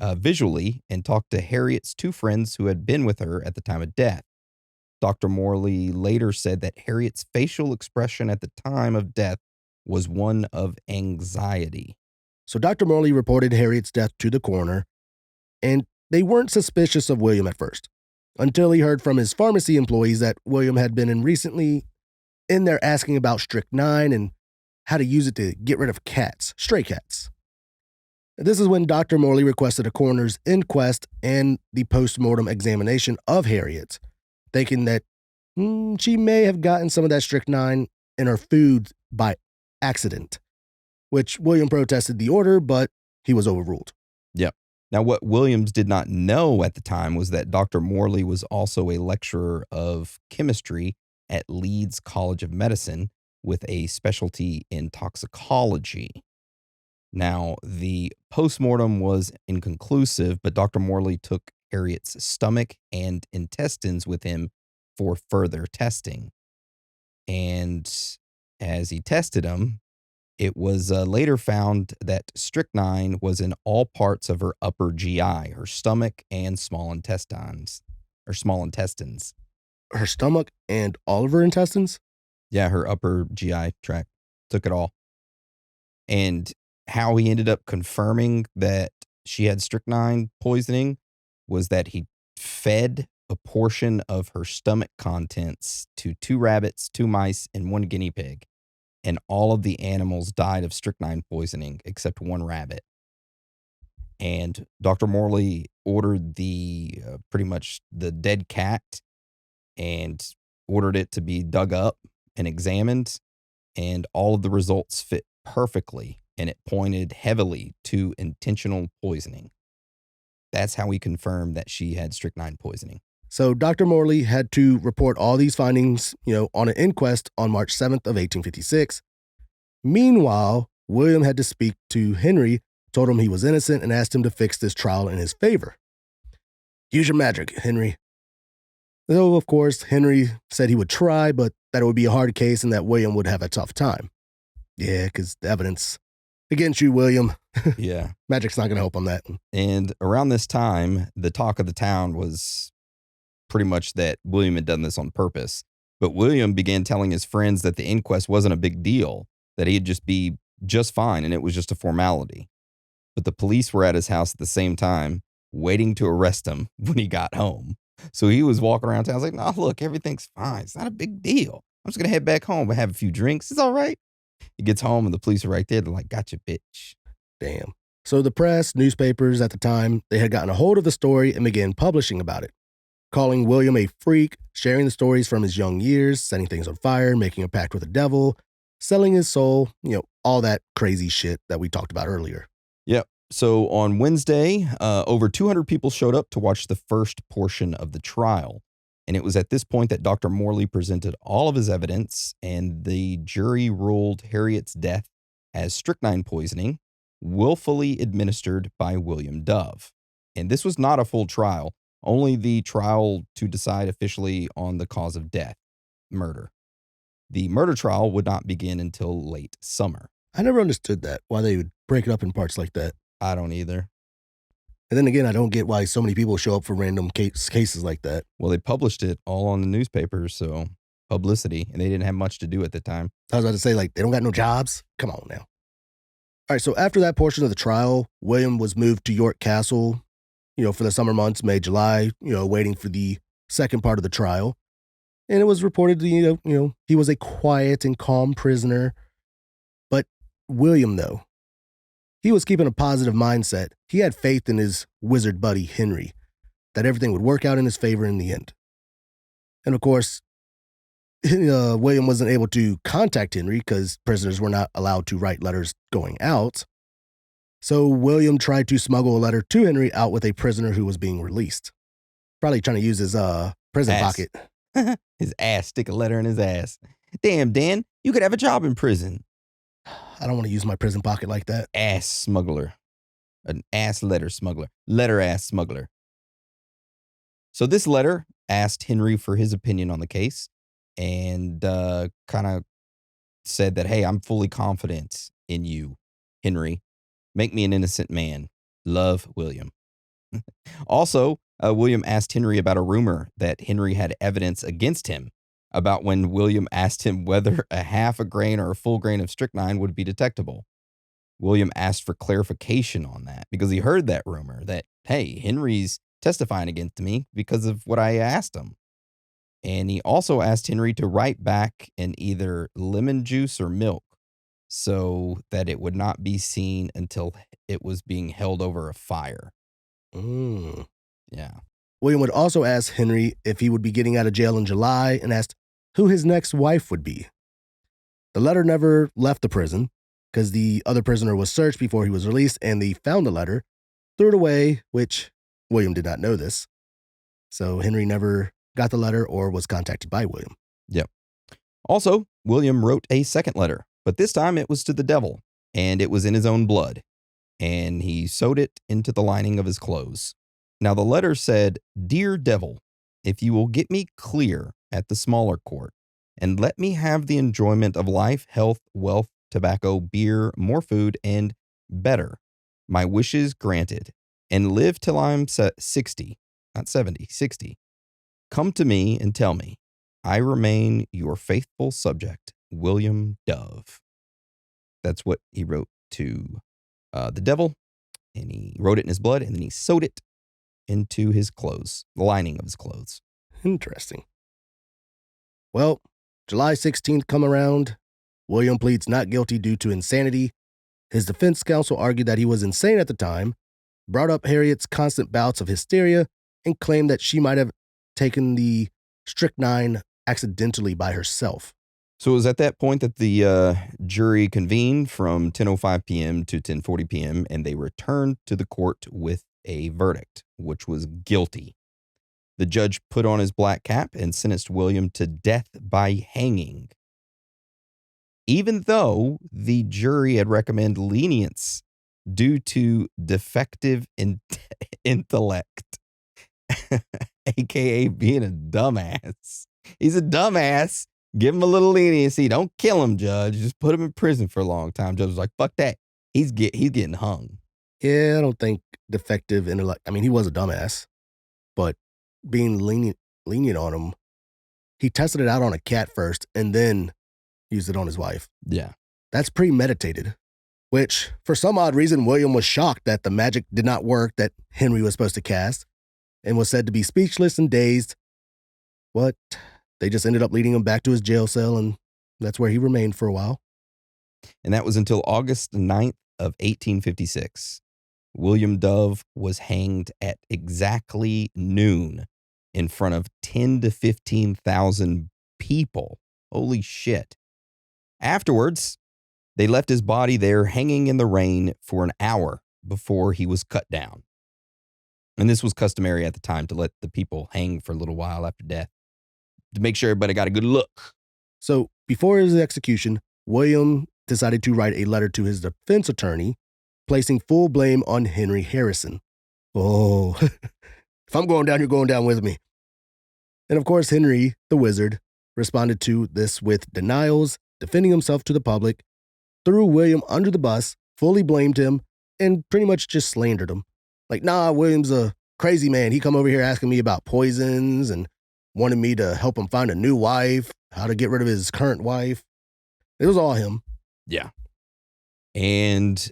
visually and talk to Harriet's 2 friends who had been with her at the time of death. Dr. Morley later said that Harriet's facial expression at the time of death was one of anxiety. So Dr. Morley reported Harriet's death to the coroner, and they weren't suspicious of William at first, until he heard from his pharmacy employees that William had been in recently in there asking about strychnine and how to use it to get rid of cats, stray cats. This is when Dr. Morley requested a coroner's inquest and the post-mortem examination of Harriet, thinking that she may have gotten some of that strychnine in her food by accident, which William protested the order, but he was overruled. Yep. Now, what Williams did not know at the time was that Dr. Morley was also a lecturer of chemistry at Leeds College of Medicine with a specialty in toxicology. Now, the postmortem was inconclusive, but Dr. Morley took Harriet's stomach and intestines with him for further testing. And as he tested them, it was later found that strychnine was in all parts of her upper GI, her stomach and small intestines, or small intestines. Her stomach and all of her intestines? Yeah, her upper GI tract took it all. And how he ended up confirming that she had strychnine poisoning was that he fed a portion of her stomach contents to 2 rabbits, 2 mice, and 1 guinea pig. And all of the animals died of strychnine poisoning except 1 rabbit. And Dr. Morley ordered pretty much the dead cat and ordered it to be dug up and examined. And all of the results fit perfectly, and it pointed heavily to intentional poisoning. That's how he confirmed that she had strychnine poisoning. So Dr. Morley had to report all these findings, on an inquest on March 7th of 1856. Meanwhile, William had to speak to Henry, told him he was innocent, and asked him to fix this trial in his favor. Use your magic, Henry. Though, of course, Henry said he would try, but that it would be a hard case and that William would have a tough time. Yeah, because the evidence against you, William. Yeah. Magic's not going to help on that. And around this time, the talk of the town was pretty much that William had done this on purpose. But William began telling his friends that the inquest wasn't a big deal, that he'd just be just fine and it was just a formality. But the police were at his house at the same time, waiting to arrest him when he got home. So he was walking around town. I was like, no, look, everything's fine. It's not a big deal. I'm just going to head back home and have a few drinks. It's all right. He gets home and the police are right there. They're like, gotcha, bitch. Damn. So the press, newspapers at the time, they had gotten a hold of the story and began publishing about it, calling William a freak, sharing the stories from his young years, setting things on fire, making a pact with the devil, selling his soul, all that crazy shit that we talked about earlier. Yep. So on Wednesday, over 200 people showed up to watch the first portion of the trial. And it was at this point that Dr. Morley presented all of his evidence, and the jury ruled Harriet's death as strychnine poisoning, willfully administered by William Dove. And this was not a full trial, only the trial to decide officially on the cause of death, murder. The murder trial would not begin until late summer. I never understood that, why they would break it up in parts like that. I don't either. And then again, I don't get why so many people show up for random cases like that. Well, they published it all on the newspapers, so publicity, and they didn't have much to do at the time. I was about to say, they don't got no jobs? Come on now. All right, so after that portion of the trial, William was moved to York Castle, for the summer months, May, July, waiting for the second part of the trial. And it was reported, he was a quiet and calm prisoner. But William, though, he was keeping a positive mindset. He had faith in his wizard buddy, Henry, that everything would work out in his favor in the end. And of course, William wasn't able to contact Henry because prisoners were not allowed to write letters going out. So William tried to smuggle a letter to Henry out with a prisoner who was being released. Probably trying to use his prison pocket. His ass, stick a letter in his ass. Damn, Dan, you could have a job in prison. I don't want to use my prison pocket like that. Ass smuggler. An ass letter smuggler. Letter ass smuggler. So this letter asked Henry for his opinion on the case and kind of said that, hey, I'm fully confident in you, Henry. Make me an innocent man. Love, William. Also, William asked Henry about a rumor that Henry had evidence against him about when William asked him whether a half a grain or a full grain of strychnine would be detectable. William asked for clarification on that because he heard that rumor that, hey, Henry's testifying against me because of what I asked him. And he also asked Henry to write back in either lemon juice or milk so that it would not be seen until it was being held over a fire. Mm. Yeah. William would also ask Henry if he would be getting out of jail in July and asked who his next wife would be. The letter never left the prison because the other prisoner was searched before he was released and they found the letter, threw it away, which William did not know this. So Henry never got the letter or was contacted by William. Yep. Also, William wrote a second letter, but this time it was to the devil, and it was in his own blood, and he sewed it into the lining of his clothes. Now, the letter said, "Dear devil, if you will get me clear at the smaller court and let me have the enjoyment of life, health, wealth, tobacco, beer, more food, and better, my wishes granted, and live till I'm 60, not 70, 60. Come to me and tell me, I remain your faithful subject, William Dove." That's what he wrote to the devil, and he wrote it in his blood, and then he sewed it into his clothes, the lining of his clothes. Interesting. Well, July 16th come around. William pleads not guilty due to insanity. His defense counsel argued that he was insane at the time, brought up Harriet's constant bouts of hysteria, and claimed that she might have taken the strychnine accidentally by herself. So it was at that point that the jury convened from 10:05 p.m. to 10:40 p.m., and they returned to the court with a verdict, which was guilty. The judge put on his black cap and sentenced William to death by hanging, even though the jury had recommended lenience due to defective intellect, aka being a dumbass. He's a dumbass. Give him a little leniency. Don't kill him, judge. Just put him in prison for a long time. Judge was like, fuck that. He's getting hung. Yeah, I don't think defective intellect. I mean, he was a dumbass, but being lenient on him, he tested it out on a cat first and then used it on his wife. Yeah. That's premeditated, which for some odd reason, William was shocked that the magic did not work that Henry was supposed to cast and was said to be speechless and dazed. But they just ended up leading him back to his jail cell, and that's where he remained for a while. And that was until August 9th of 1856. William Dove was hanged at exactly noon in front of 10 to 15,000 people. Holy shit. Afterwards, they left his body there hanging in the rain for an hour before he was cut down. And this was customary at the time to let the people hang for a little while after death to make sure everybody got a good look. So before his execution, William decided to write a letter to his defense attorney, placing full blame on Henry Harrison. Oh, if I'm going down, you're going down with me. And of course, Henry, the wizard, responded to this with denials, defending himself to the public, threw William under the bus, fully blamed him, and pretty much just slandered him. Like, nah, William's a crazy man. He come over here asking me about poisons and wanted me to help him find a new wife, how to get rid of his current wife. It was all him. Yeah. And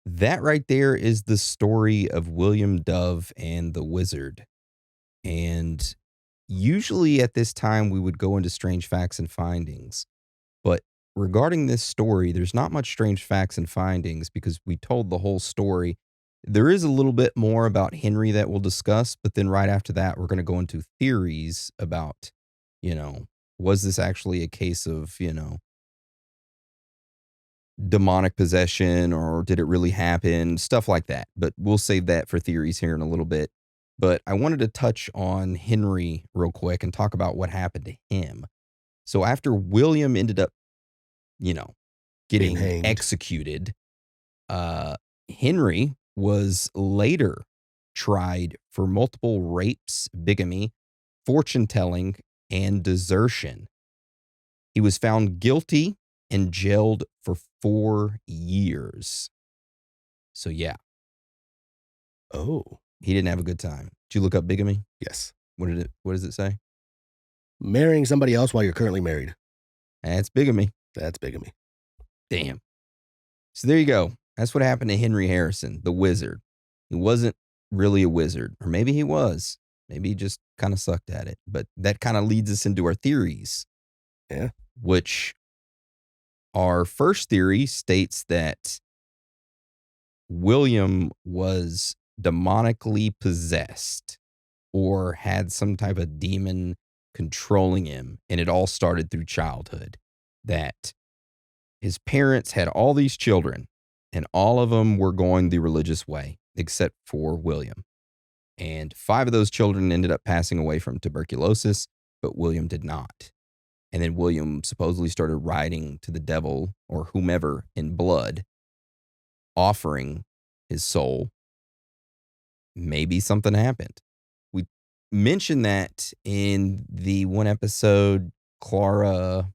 that right there is the story of William Dove and the Wizard. And usually at this time, we would go into strange facts and findings. But regarding this story, there's not much strange facts and findings because we told the whole story. There is a little bit more about Henry that we'll discuss, but then right after that, we're going to go into theories about, was this actually a case of, demonic possession, or did it really happen? Stuff like that. But we'll save that for theories here in a little bit. But I wanted to touch on Henry real quick and talk about what happened to him. So after William ended up, getting executed, Henry was later tried for multiple rapes, bigamy, fortune-telling, and desertion. He was found guilty and jailed for 4 years. So yeah. Oh. He didn't have a good time. Did you look up bigamy? Yes. What does it say? Marrying somebody else while you're currently married. That's bigamy. That's bigamy. Damn. So there you go. That's what happened to Henry Harrison, the wizard. He wasn't really a wizard. Or maybe he was. Maybe he just kind of sucked at it. But that kind of leads us into our theories. Yeah. Which our first theory states that William was demonically possessed or had some type of demon controlling him. And it all started through childhood. That his parents had all these children, and all of them were going the religious way, except for William. And 5 of those children ended up passing away from tuberculosis, but William did not. And then William supposedly started writing to the devil or whomever in blood, offering his soul. Maybe something happened. We mentioned that in the one episode, Clara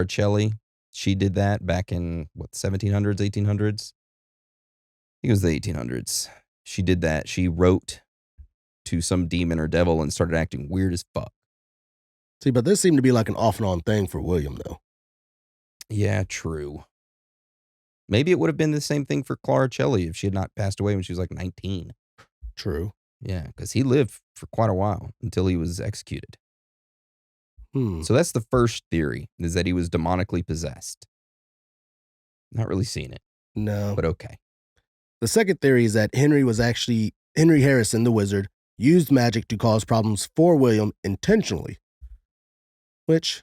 Shelley. She did that back in, 1700s, 1800s? I think it was the 1800s. She did that. She wrote to some demon or devil and started acting weird as fuck. See, but this seemed to be like an off and on thing for William, though. Yeah, true. Maybe it would have been the same thing for Clara Shelley if she had not passed away when she was like 19. True. Yeah, because he lived for quite a while until he was executed. So that's the first theory, is that he was demonically possessed. Not really seeing it. No. But okay. The second theory is that Henry Harrison, the wizard, used magic to cause problems for William intentionally. Which,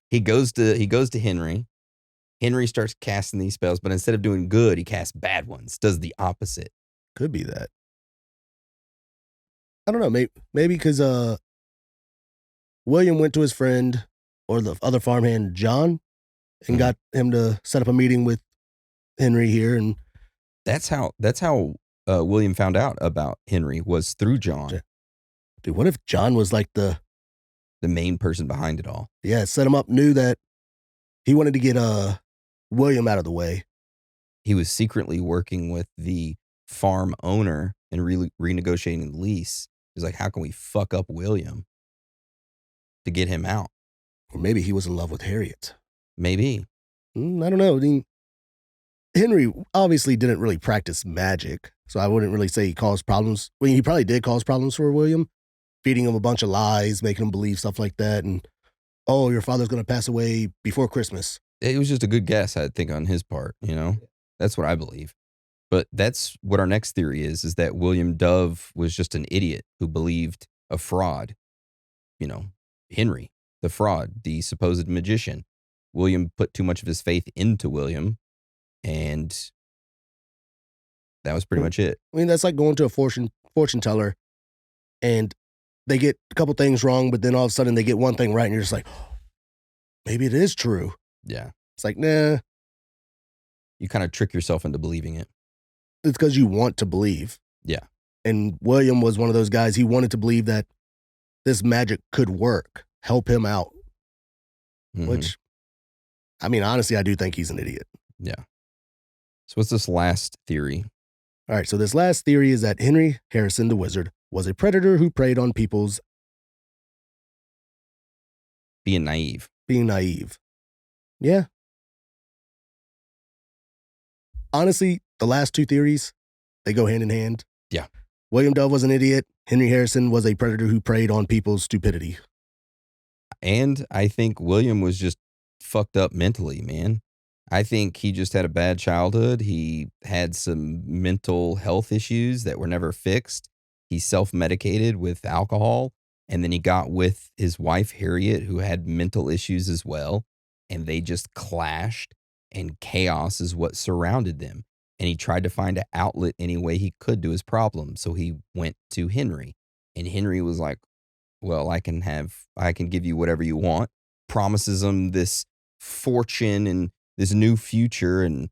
he goes to Henry. Henry starts casting these spells, but instead of doing good, he casts bad ones. Does the opposite. Could be that. I don't know. Maybe because William went to his friend or the other farmhand John and got him to set up a meeting with Henry here, and that's how William found out about Henry, was through John. Dude, what if John was like the main person behind it all? Yeah, set him up, knew that he wanted to get William out of the way. He was secretly working with the farm owner and renegotiating the lease. He's like, how can we fuck up William to get him out? Or maybe he was in love with Harriet. Maybe. I don't know. I mean, Henry obviously didn't really practice magic, so I wouldn't really say he caused problems. Well, he probably did cause problems for William, feeding him a bunch of lies, making him believe stuff like that, and, oh, your father's going to pass away before Christmas. It was just a good guess, I think, on his part, you know? That's what I believe. But that's what our next theory is that William Dove was just an idiot who believed a fraud. You know, Henry, the fraud, the supposed magician. William put too much of his faith into William, and that was pretty much it. I mean, that's like going to a fortune teller, and they get a couple things wrong, but then all of a sudden they get one thing right, and you're just like, oh, maybe it is true. Yeah. It's like, nah. You kind of trick yourself into believing it. It's because you want to believe. Yeah. And William was one of those guys. He wanted to believe that this magic could work, help him out. Which, I mean, honestly, I do think he's an idiot. Yeah. So what's this last theory? All right. So this last theory is that Henry Harrison, the wizard, was a predator who preyed on people's being naive. Yeah. Honestly, the last two theories, they go hand in hand. Yeah. William Dove was an idiot. Henry Harrison was a predator who preyed on people's stupidity. And I think William was just fucked up mentally, man. I think he just had a bad childhood. He had some mental health issues that were never fixed. He self-medicated with alcohol. And then he got with his wife, Harriet, who had mental issues as well. And they just clashed, and chaos is what surrounded them. And he tried to find an outlet any way he could to his problem. So he went to Henry. And Henry was like, well, I can give you whatever you want. Promises him this fortune and this new future. And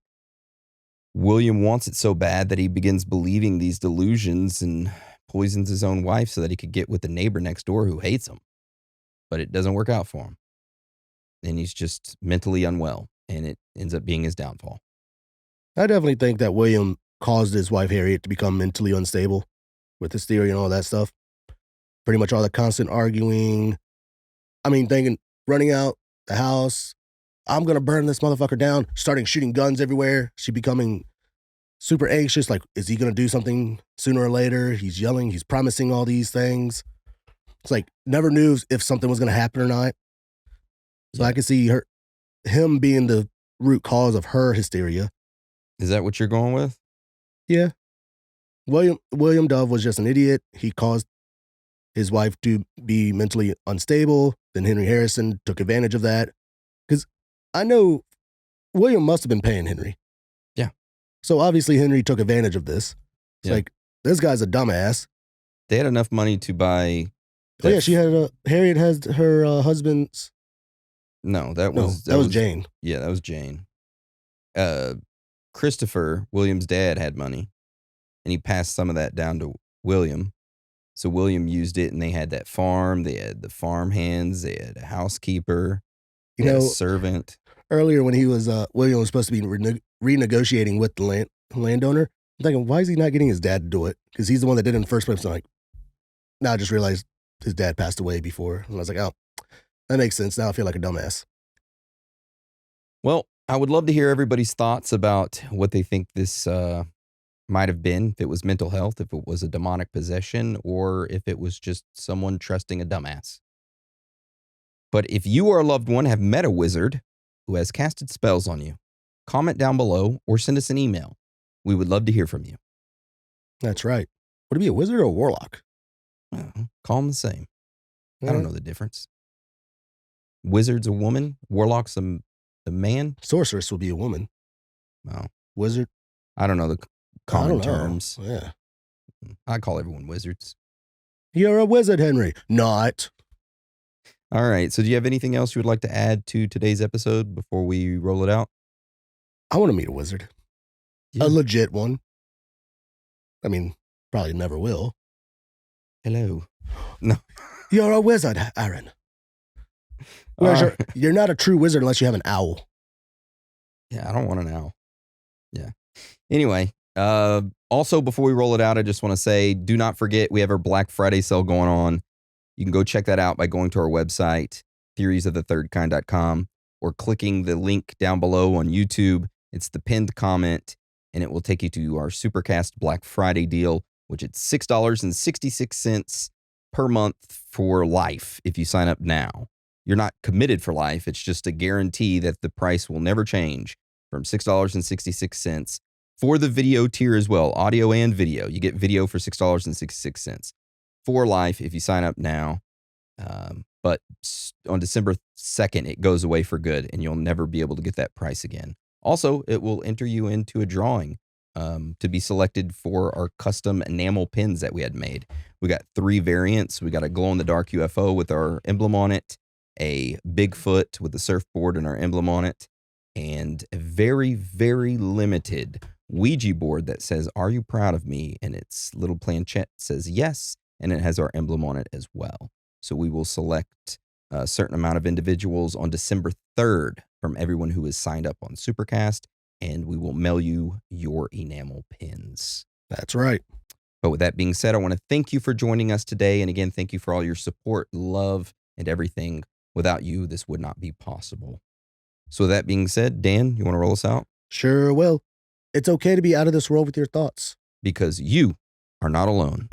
William wants it so bad that he begins believing these delusions and poisons his own wife so that he could get with the neighbor next door who hates him. But it doesn't work out for him. And he's just mentally unwell. And it ends up being his downfall. I definitely think that William caused his wife Harriet to become mentally unstable with his theory and all that stuff. Pretty much all the constant arguing. I mean, running out the house, I'm going to burn this motherfucker down, starting shooting guns everywhere. She becoming super anxious. Like, is he going to do something sooner or later? He's yelling. He's promising all these things. It's like never knew if something was going to happen or not. So Yeah. I can see him being the root cause of her hysteria. Is that what you're going with? Yeah. William Dove was just an idiot. He caused his wife to be mentally unstable. Then Henry Harrison took advantage of that. Because I know William must have been paying Henry. Yeah. So obviously Henry took advantage of this. It's like, this guy's a dumbass. They had enough money to buy. Oh yeah, she had Harriet has her husband's. No, that was Jane. Yeah, that was Jane. Christopher, William's dad, had money, and he passed some of that down to William. So William used it, and they had that farm. They had the farm hands. They had a housekeeper. They had a servant. Earlier when he was William was supposed to be renegotiating with the landowner, I'm thinking, why is he not getting his dad to do it? Because he's the one that did it in the first place. I'm like, now I just realized his dad passed away before. And I was like, oh, that makes sense. Now I feel like a dumbass. Well, I would love to hear everybody's thoughts about what they think this might have been, if it was mental health, if it was a demonic possession, or if it was just someone trusting a dumbass. But if you or a loved one have met a wizard who has casted spells on you, comment down below or send us an email. We would love to hear from you. That's right. Would it be a wizard or a warlock? Call them the same. I don't know the difference. Wizard's a woman. Warlock's a man. Sorceress would be a woman. Oh. Wizard? I don't know the common terms. Yeah. I call everyone wizards. You're a wizard, Henry. Not. All right. So do you have anything else you would like to add to today's episode before we roll it out? I want to meet a wizard. Yeah. A legit one. I mean, probably never will. Hello. No. You're a wizard, Aaron. You're not a true wizard unless you have an owl. Yeah, I don't want an owl. Yeah. Anyway, also before we roll it out, I just want to say, do not forget we have our Black Friday sale going on. You can go check that out by going to our website, theoriesofthethirdkind.com, or clicking the link down below on YouTube. It's the pinned comment, and it will take you to our Supercast Black Friday deal, which is $6.66 per month for life if you sign up now. You're not committed for life. It's just a guarantee that the price will never change from $6.66 for the video tier as well, audio and video. You get video for $6.66 for life if you sign up now. But on December 2nd, it goes away for good, and you'll never be able to get that price again. Also, it will enter you into a drawing to be selected for our custom enamel pins that we had made. We got 3 variants. We got a glow-in-the-dark UFO with our emblem on it, a Bigfoot with a surfboard and our emblem on it, and a very, very limited Ouija board that says, "Are you proud of me?" And its little planchette says yes, and it has our emblem on it as well. So we will select a certain amount of individuals on December 3rd from everyone who is signed up on Supercast, and we will mail you your enamel pins. That's right. But with that being said, I want to thank you for joining us today. And again, thank you for all your support, love, and everything. Without you, this would not be possible. So with that being said, Dan, you want to roll us out? Sure will. It's okay to be out of this world with your thoughts. Because you are not alone.